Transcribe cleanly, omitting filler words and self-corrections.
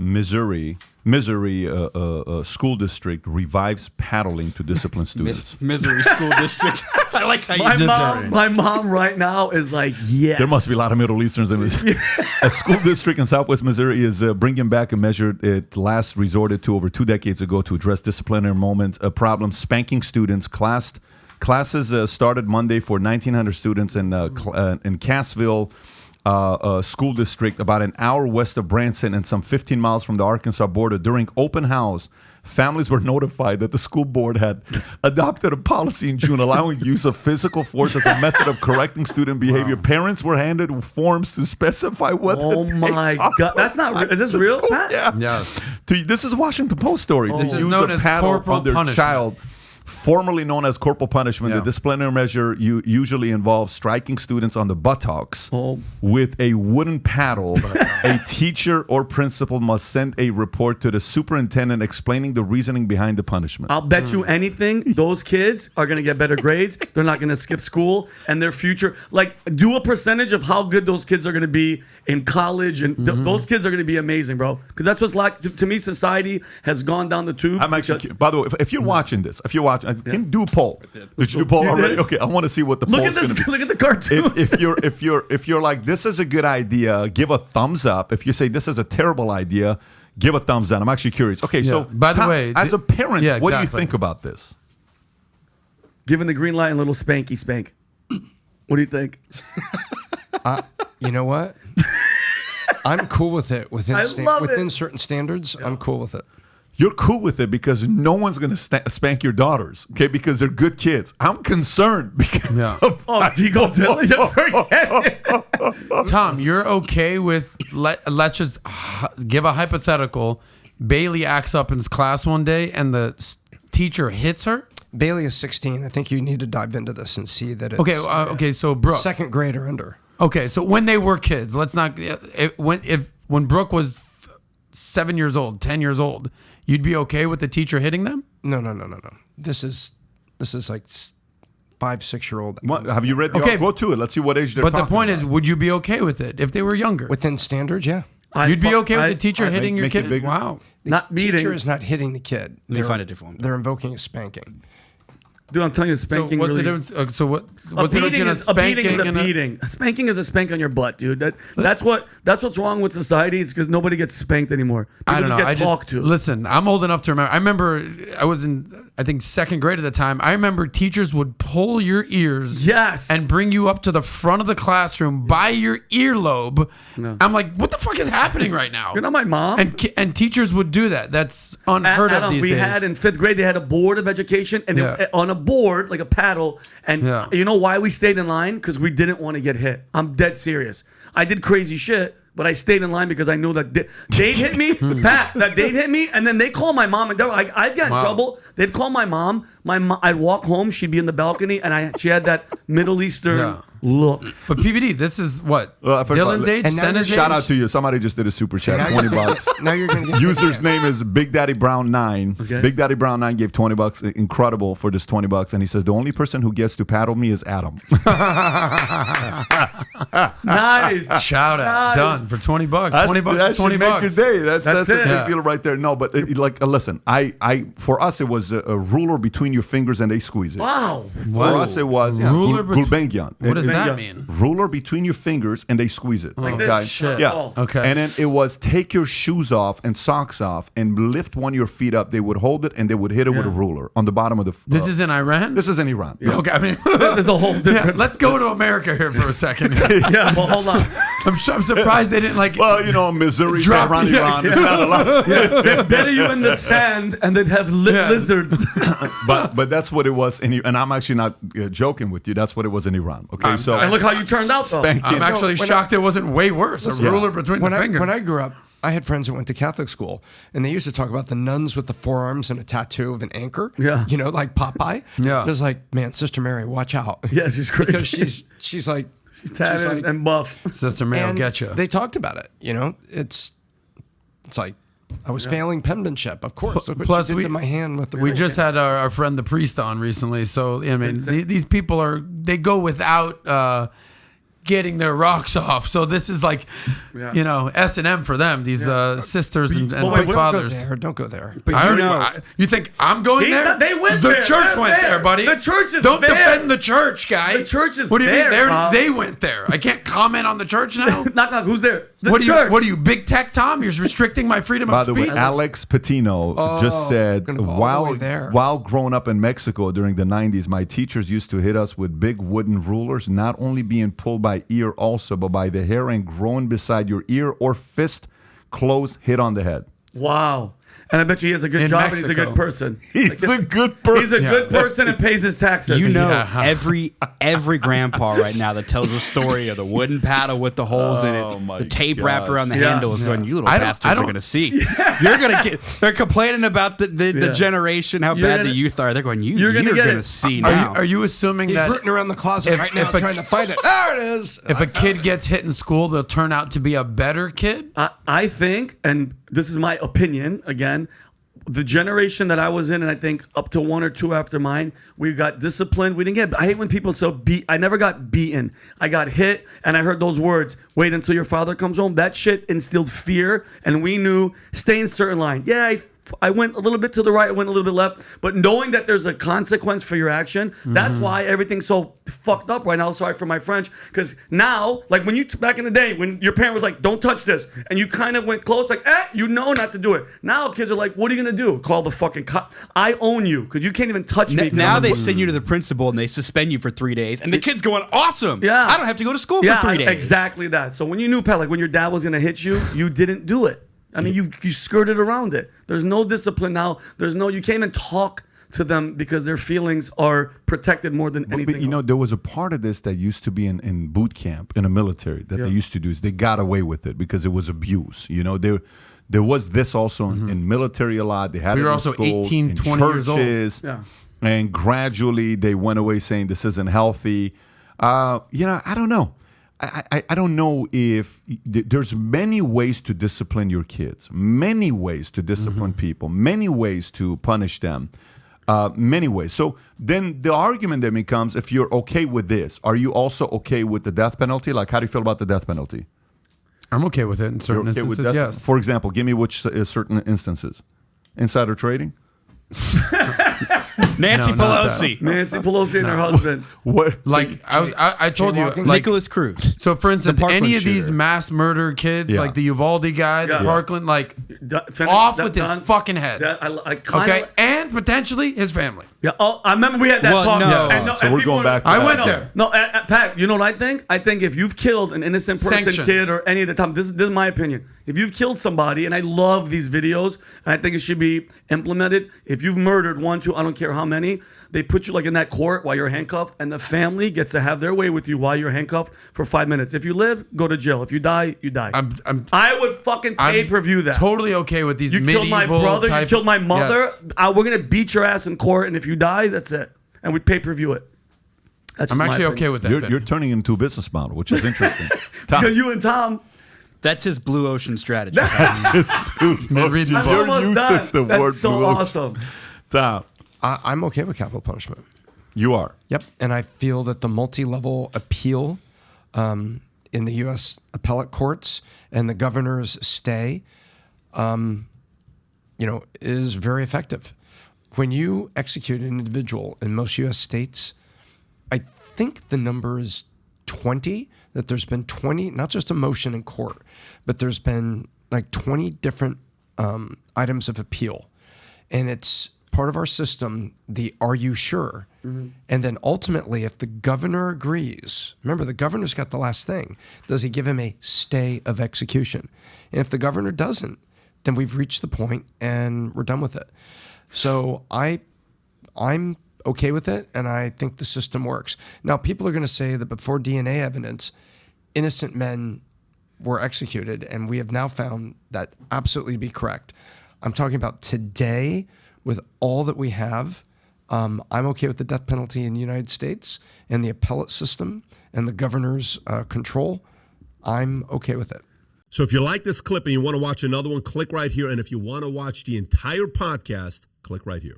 Missouri school district revives paddling to discipline students. Missouri school district. I like how you did that. My mom right now is like, yes. There must be a lot of Middle Easterns in this. A school district in Southwest Missouri is bringing back a measure it last resorted to over 2 decades ago to address disciplinary problems, spanking students. Classes started Monday for 1,900 students in Cassville school district, about an hour west of Branson and some 15 miles from the Arkansas border. During open house, families were notified that the school board had adopted a policy in June allowing use of physical force as a method of correcting student behavior. Wow. Parents were handed forms to specify what. Oh my God, that's not. Is this real, Pat? Yeah. Yes. This is a Washington Post story. This is known as corporal punishment. Child. Formerly known as corporal punishment, the disciplinary measure usually involves striking students on the buttocks with a wooden paddle. A teacher or principal must send a report to the superintendent explaining the reasoning behind the punishment. I'll bet you anything, those kids are going to get better grades. They're not going to skip school, and their future, like, do a percentage of how good those kids are going to be in college, and those kids are going to be amazing, bro. Because that's what's like, to me, society has gone down the tube. I'm actually, by the way, if you're watching this, can you do a poll? Did you do a poll already? Okay, I want to see what the poll is going to be. Look at the cartoon. If you're like, this is a good idea, give a thumbs up. If you say this is a terrible idea, give a thumbs down. I'm actually curious. Okay, so by the way, as a parent, what do you think about this? Giving the green light and little spanky spank. What do you think? You know what? I'm cool with it within certain standards. Yeah. I'm cool with it. You're cool with it because no one's going to spank your daughters, okay? Because they're good kids. I'm concerned because Diego Tom, you're okay with let's just give a hypothetical. Bailey acts up in class one day and the teacher hits her. Bailey is 16. I think you need to dive into this and see that it's okay. So Brooke, second grade or under. Okay, so when they were kids, let's not when Brooke was 7 years old, 10 years old, you'd be okay with the teacher hitting them? No. This is like 5-6-year-old. Have you read the article? Go to it. Let's see what age they're talking about. But the point is, would you be okay with it if they were younger? Within standards, yeah. You'd be okay with the teacher hitting your kid? Wow. The teacher is not hitting the kid. Let me find a different one. They're invoking a spanking. Dude, I'm telling you, spanking. So what's the difference? What's the difference between a spanking and a beating? A spanking is a spank on your butt, dude. That's what's wrong with society. Is because nobody gets spanked anymore. People I don't know. Get talked to. Listen, I'm old enough to remember. I remember I was in, I think, second grade at the time. I remember teachers would pull your ears, and bring you up to the front of the classroom by your earlobe. No. I'm like, what the fuck is happening right now? You're not my mom. And teachers would do that. That's unheard of these days. We had in 5th grade, they had a board of education, and on a board, like a paddle, and you know why we stayed in line? Because we didn't want to get hit. I'm dead serious. I did crazy shit, but I stayed in line because I knew that they'd hit me, Pat, that they'd hit me, and then they call my mom, and I'd get in trouble. They'd call my mom. I'd walk home, she'd be in the balcony, and she had that Middle Eastern look. But PBD, this is what? Dylan's age? Senna's age? Shout out to you. Somebody just did a super chat, $20. Now you're going to get User's name is Big Daddy Brown 9. Okay. Big Daddy Brown 9 gave $20. Incredible for this $20. And he says, the only person who gets to paddle me is Adam. Nice. Shout out. Done for $20. $20 is $20. Make your day. That's a big deal right there. No, but listen, for us, it was a ruler between your fingers and they squeeze it. Wow. For us, it was Gulbenkian. What does that mean? Ruler between your fingers and they squeeze it. Like this? Shit. Yeah. Okay. And then it was take your shoes off and socks off and lift one of your feet up. They would hold it and they would hit it with a ruler on the bottom of the. This is in Iran? This is in Iran. Yeah. Okay. I mean, this is a whole different. Let's go to America here for a second. Yeah. Well, hold on. I'm surprised they didn't like. Well, you know, Missouri, Iran. It's not a lot. They'd bury you in the sand and they'd have lizards. But that's what it was. And I'm actually not joking with you. That's what it was in Iran. Okay. And look how you turned out, though. I'm actually shocked it wasn't way worse. A ruler between the fingers. When I grew up, I had friends that went to Catholic school, and they used to talk about the nuns with the forearms and a tattoo of an anchor. Yeah. You know, like Popeye. Yeah. It was like, man, Sister Mary, watch out. Yeah, she's crazy. Because she's like... She's tatted and buff. Sister Mary will get you. They talked about it, you know? It's like... I was failing penmanship, of course. Look what you did to my hand with the We just had our friend the priest on recently. So, I mean, these people they go without getting their rocks off. So this is like, S&M for them. These sisters and fathers. Don't go there. But you think I'm going there? They went the there. church They're went there. there, buddy. The church is Don't there. defend the church, guy. The church is what do you there, mean? They went there. I can't comment on the church now. Knock knock. Who's there? The What church. are you, big tech Tom? You're restricting my freedom By of the speech. way, Alex Patino just said, while growing up in Mexico during the 90s, my teachers used to hit us with big wooden rulers, not only being pulled by ear also, but by the hair and growing beside your ear or fist, close, hit on the head. Wow. And I bet you he has a good job and he's a good person. He's a good person. He's a good person and pays his taxes. Every grandpa right now that tells a story of the wooden paddle with the holes in it, the tape wrapped around the handle is going, you little bastards are going to see. You're going to get, they're complaining about the generation, how bad the youth are. They're going, you're going to see now. Are you assuming He's that rooting around the closet right now trying to find it? There it is. If a kid gets hit in school, they'll turn out to be a better kid? I think, and this is my opinion, again, the generation that I was in, and I think up to 1 or 2 after mine, we got disciplined. We didn't get, I hate when people say beat. I never got beaten. I got hit, and I heard those words, wait until your father comes home. That shit instilled fear, and we knew, stay in certain line. Yeah, I went a little bit to the right, I went a little bit left, but knowing that there's a consequence for your action, that's why everything's so fucked up right now. Sorry for my French, because now, like when you, back in the day, when your parent was like, don't touch this, and you kind of went close, like, you know not to do it. Now kids are like, what are you going to do? Call the fucking cop. I own you, because you can't even touch me. Now they send you to the principal and they suspend you for 3 days, and the kid's going, awesome. Yeah. I don't have to go to school for 3 days. Exactly that. So when you knew, Pat, like when your dad was going to hit you, you didn't do it. I mean, you skirted around it. There's no discipline now. You can't even talk to them because their feelings are protected more than anything. But there was a part of this that used to be in boot camp in the military that they used to do is they got away with it because it was abuse. There was this also in military a lot. They had we it were in also schools, 18, in 20 years old. churches, and gradually they went away saying this isn't healthy. I don't know. I don't know if there's many ways to discipline your kids, many ways to discipline people, many ways to punish them, many ways. So then the argument then becomes, if you're okay with this, are you also okay with the death penalty? Like, how do you feel about the death penalty? I'm okay with it in certain instances, yes. For example, give me which certain instances. Insider trading? Nancy Pelosi. Nancy Pelosi and her husband. What? Like I told you, like, Nicholas Cruz. So for instance, any of these shooter. mass murder kids, like the Uvalde guy, the Parkland, like off with his fucking head. Okay, and potentially his family. Yeah. Oh, I remember we had that talk. No. So we're going back to I that. went there. No, Pat, you know what I think? I think if you've killed an innocent person, Sanctions. kid, or any of the time, this is my opinion. If you've killed somebody, and I love these videos, and I think it should be implemented. If you've murdered 1, 2, I don't care how many, they put you like in that court while you're handcuffed, and the family gets to have their way with you while you're handcuffed for 5 minutes. If you live, go to jail. If you die, you die. I would fucking pay-per-view that. Totally okay with these. You killed my brother. You killed my mother. Yes. We're gonna beat your ass in court, and if you die, that's it. And we pay-per-view it. I'm actually okay with that. You're turning into a business model, which is interesting. Because you and Tom. That's his blue ocean strategy. I'm almost done. That's so awesome. Tom, I'm okay with capital punishment. you are. Yep. And I feel that the multi-level appeal in the U.S. appellate courts and the governor's stay, is very effective. When you execute an individual in most U.S. states, I think the number is 20, that there's been 20, not just a motion in court, but there's been like 20 different items of appeal. And it's part of our system, the are you sure? Mm-hmm. And then ultimately, if the governor agrees, remember the governor's got the last thing, does he give him a stay of execution? And if the governor doesn't, then we've reached the point and we're done with it. So I'm okay with it, and I think the system works. Now, people are going to say that before DNA evidence, innocent men were executed, and we have now found that absolutely to be correct. I'm talking about today, with all that we have, I'm okay with the death penalty in the United States and the appellate system and the governor's control. I'm okay with it. So if you like this clip and you want to watch another one, click right here. And if you want to watch the entire podcast, click right here.